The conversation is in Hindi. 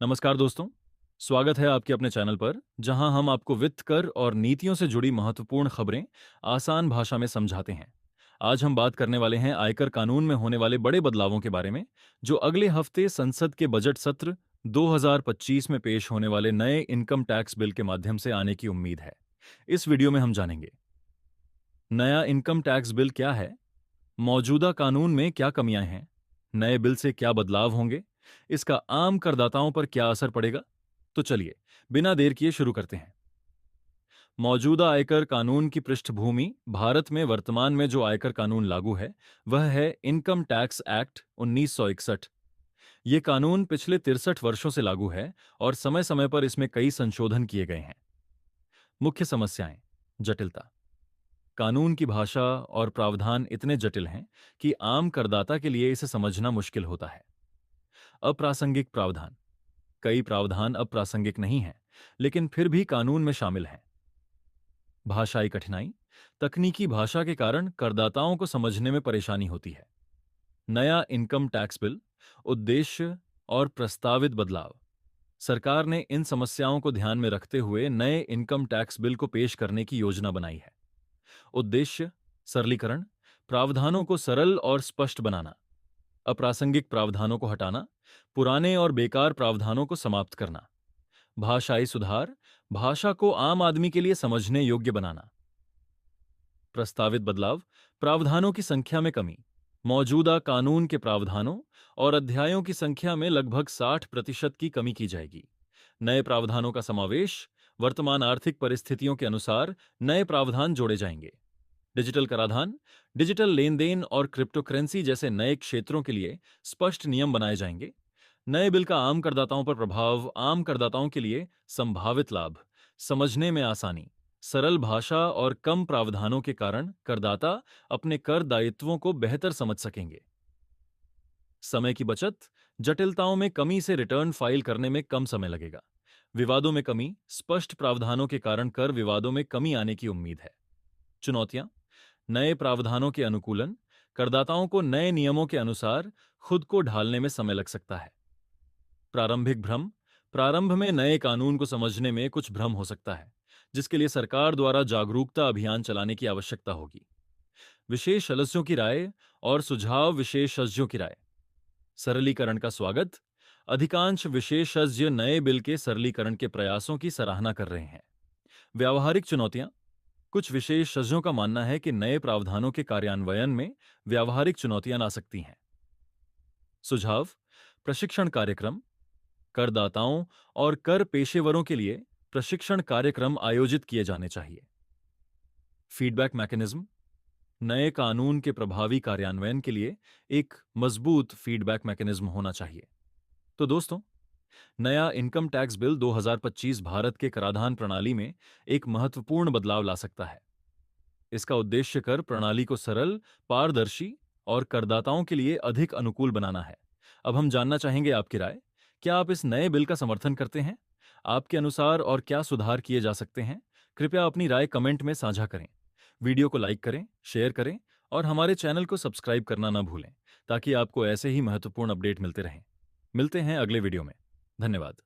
नमस्कार दोस्तों, स्वागत है आपके अपने चैनल पर जहां हम आपको वित्त कर और नीतियों से जुड़ी महत्वपूर्ण खबरें आसान भाषा में समझाते हैं। आज हम बात करने वाले हैं आयकर कानून में होने वाले बड़े बदलावों के बारे में, जो अगले हफ्ते संसद के बजट सत्र 2025 में पेश होने वाले नए इनकम टैक्स बिल के माध्यम से आने की उम्मीद है। इस वीडियो में हम जानेंगे नया इनकम टैक्स बिल क्या है, मौजूदा कानून में क्या कमियां हैं, नए बिल से क्या बदलाव होंगे, इसका आम करदाताओं पर क्या असर पड़ेगा। तो चलिए बिना देर किए शुरू करते हैं। मौजूदा आयकर कानून की पृष्ठभूमि। भारत में वर्तमान में जो आयकर कानून लागू है वह है इनकम टैक्स एक्ट 1961। ये कानून पिछले 63 वर्षों से लागू है और समय समय पर इसमें कई संशोधन किए गए हैं। मुख्य समस्याएं: जटिलता। कानून की भाषा और प्रावधान इतने जटिल हैं कि आम करदाता के लिए इसे समझना मुश्किल होता है। अप्रासंगिक प्रावधान। कई प्रावधान अप्रासंगिक नहीं हैं, लेकिन फिर भी कानून में शामिल हैं। भाषाई कठिनाई। तकनीकी भाषा के कारण करदाताओं को समझने में परेशानी होती है। नया इनकम टैक्स बिल, उद्देश्य और प्रस्तावित बदलाव। सरकार ने इन समस्याओं को ध्यान में रखते हुए नए इनकम टैक्स बिल को पेश करने की योजना बनाई है। उद्देश्य: सरलीकरण, प्रावधानों को सरल और स्पष्ट बनाना, अप्रासंगिक प्रावधानों को हटाना, पुराने और बेकार प्रावधानों को समाप्त करना। भाषाई सुधार, भाषा को आम आदमी के लिए समझने योग्य बनाना। प्रस्तावित बदलाव: प्रावधानों की संख्या में कमी। मौजूदा कानून के प्रावधानों और अध्यायों की संख्या में लगभग 60% की कमी की जाएगी। नए प्रावधानों का समावेश। वर्तमान आर्थिक परिस्थितियों के अनुसार नए प्रावधान जोड़े जाएंगे। डिजिटल कराधान, डिजिटल लेन देन और क्रिप्टोकरेंसी जैसे नए क्षेत्रों के लिए स्पष्ट नियम बनाए जाएंगे। नए बिल का आम करदाताओं पर प्रभाव। आम करदाताओं के लिए संभावित लाभ: समझने में आसानी, सरल भाषा और कम प्रावधानों के कारण करदाता अपने कर दायित्वों को बेहतर समझ सकेंगे। समय की बचत। जटिलताओं में कमी से रिटर्न फाइल करने में कम समय लगेगा। विवादों में कमी। स्पष्ट प्रावधानों के कारण कर विवादों में कमी आने की उम्मीद है। चुनौतियां: नए प्रावधानों के अनुकूलन। करदाताओं को नए नियमों के अनुसार खुद को ढालने में समय लग सकता है। प्रारंभिक भ्रम। प्रारंभ में नए कानून को समझने में कुछ भ्रम हो सकता है, जिसके लिए सरकार द्वारा जागरूकता अभियान चलाने की आवश्यकता होगी। विशेष सदस्यों की राय और सुझाव। विशेषज्ञों की राय। सरलीकरण का स्वागत। अधिकांश विशेषज्ञ नए बिल के सरलीकरण के प्रयासों की सराहना कर रहे हैं। व्यावहारिक चुनौतियां। कुछ विशेषज्ञों का मानना है कि नए प्रावधानों के कार्यान्वयन में व्यावहारिक चुनौतियां आ सकती हैं। सुझाव: प्रशिक्षण कार्यक्रम। करदाताओं और कर पेशेवरों के लिए प्रशिक्षण कार्यक्रम आयोजित किए जाने चाहिए। Feedback mechanism. नए कानून के प्रभावी कार्यान्वयन के लिए एक मजबूत फीडबैक मैकेनिज्म होना चाहिए। तो दोस्तों, नया इनकम टैक्स बिल 2025 भारत के कराधान प्रणाली में एक महत्वपूर्ण बदलाव ला सकता है। इसका उद्देश्य कर प्रणाली को सरल, पारदर्शी और करदाताओं के लिए अधिक अनुकूल बनाना है। अब हम जानना चाहेंगे आपकी राय। क्या आप इस नए बिल का समर्थन करते हैं? आपके अनुसार और क्या सुधार किए जा सकते हैं? कृपया अपनी राय कमेंट में साझा करें। वीडियो को लाइक करें, शेयर करें और हमारे चैनल को सब्सक्राइब करना ना भूलें, ताकि आपको ऐसे ही महत्वपूर्ण अपडेट मिलते रहें। मिलते हैं अगले वीडियो में। धन्यवाद।